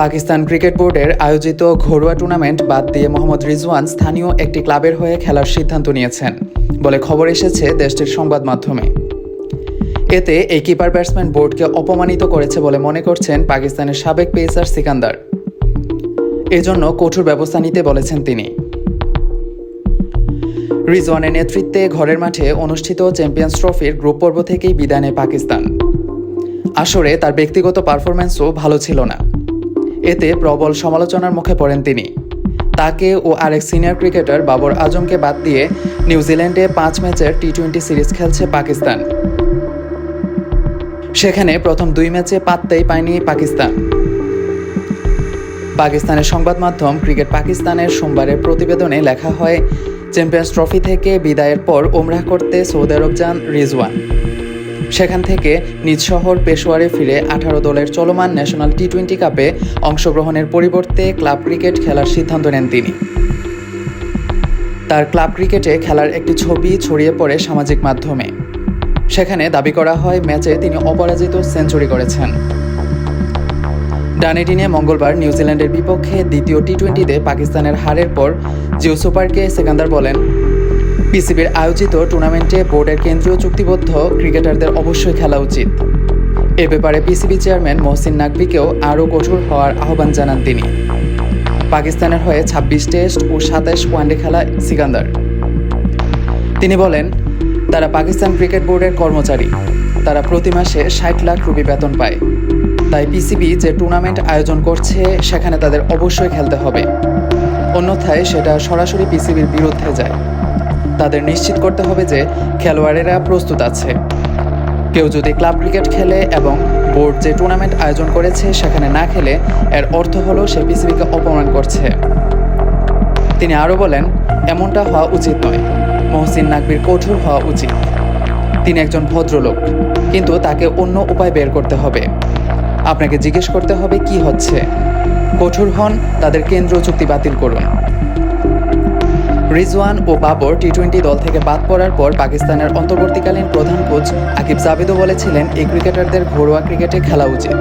Pakistan cricket বোর্ডের আয়োজিত ঘরোয়া টুর্নামেন্ট বাদ দিয়ে মোহাম্মদ রিজওয়ান স্থানীয় একটি ক্লাবের হয়ে খেলার সিদ্ধান্ত নিয়েছেন বলে খবর এসেছে দেশটির সংবাদ মাধ্যমে। এতে এই কিপার ব্যাটসম্যান বোর্ডকে অপমানিত করেছে বলে মনে করছেন পাকিস্তানের সাবেক পেসার সিকান্দার। এজন্য কঠোর ব্যবস্থা নিতে বলেছেন তিনি। রিজওয়ানের নেতৃত্বে ঘরের মাঠে অনুষ্ঠিত চ্যাম্পিয়ন্স ট্রফির গ্রুপ পর্ব থেকেই বিদায় নেয় পাকিস্তান। আসরে তার ব্যক্তিগত পারফরম্যান্সও ভালো ছিল না। এতে প্রবল সমালোচনার মুখে পড়েন তিনি। তাকে ও আরেক সিনিয়র ক্রিকেটার বাবর আজমকে বাদ দিয়ে নিউজিল্যান্ডে 5 ম্যাচের টি-20 সিরিজ খেলছে পাকিস্তান। সেখানে প্রথম 2 ম্যাচে পাত্তাই পায়নি পাকিস্তান। পাকিস্তানের সংবাদ মাধ্যম ক্রিকেট পাকিস্তানের সোমবারের প্রতিবেদনে লেখা হয়, চ্যাম্পিয়ন্স ট্রফি থেকে বিদায়ের পর ওমরাহ করতে সৌদি আরব যান রিজওয়ান। সেখান থেকে নিজ শহর পেশোয়ারে ফিরে 18 দলের চলমান ন্যাশনাল টি-20 কাপে অংশগ্রহণের পরিবর্তে ক্লাব ক্রিকেট খেলার সিদ্ধান্ত নেন তিনি। তার ক্লাব ক্রিকেটে খেলার একটি ছবি ছড়িয়ে পড়ে সামাজিক মাধ্যমে। সেখানে দাবি করা হয় ম্যাচে তিনি অপরাজিত সেঞ্চুরি করেছেন। ডানেডিনে মঙ্গলবার নিউজিল্যান্ডের বিপক্ষে দ্বিতীয় টি-20তে পাকিস্তানের হারের পর জিও সুপারকে সিকান্দার বলেন, পিসিবির আয়োজিত টুর্নামেন্টে বোর্ডের কেন্দ্রীয় চুক্তিবদ্ধ ক্রিকেটারদের অবশ্যই খেলা উচিত। এ ব্যাপারে পিসিবি চেয়ারম্যান মহসিন নাকভিকেও আরও কঠোর হওয়ার আহ্বান জানান তিনি। পাকিস্তানের হয়ে 26 টেস্ট ও 27 ওয়ানডে খেলা সিকান্দার। তিনি বলেন, তারা পাকিস্তান ক্রিকেট বোর্ডের কর্মচারী। তারা প্রতি মাসে 60 লাখ রুপি বেতন পায়। তাই পিসিবি যে টুর্নামেন্ট আয়োজন করছে সেখানে তাদের অবশ্যই খেলতে হবে। অন্যথায় সেটা সরাসরি পিসিবির বিরুদ্ধে যায়। তাদের নিশ্চিত করতে হবে যে খেলোয়াড়েরা প্রস্তুত আছে। কেউ যদি ক্লাব ক্রিকেট খেলে এবং বোর্ড যে টুর্নামেন্ট আয়োজন করেছে সেখানে না খেলে, এর অর্থ হলো সে পিসিবিকে অপমান করছে। তিনি আরও বলেন, এমনটা হওয়া উচিত নয়। মহসিন নাকভির কঠোর হওয়া উচিত। তিনি একজন ভদ্রলোক, কিন্তু তাকে অন্য উপায় বের করতে হবে। আপনাকে জিজ্ঞেস করতে হবে কি হচ্ছে। কঠোর হন, তাদের কেন্দ্রীয় চুক্তি বাতিল করুন। রিজওয়ান ও বাবর টি-20 দল থেকে বাদ পড়ার পর পাকিস্তানের অন্তর্বর্তীকালীন প্রধান কোচ আকিব জাভেদও বলেছিলেন, এই ক্রিকেটারদের ঘরোয়া ক্রিকেটে খেলা উচিত।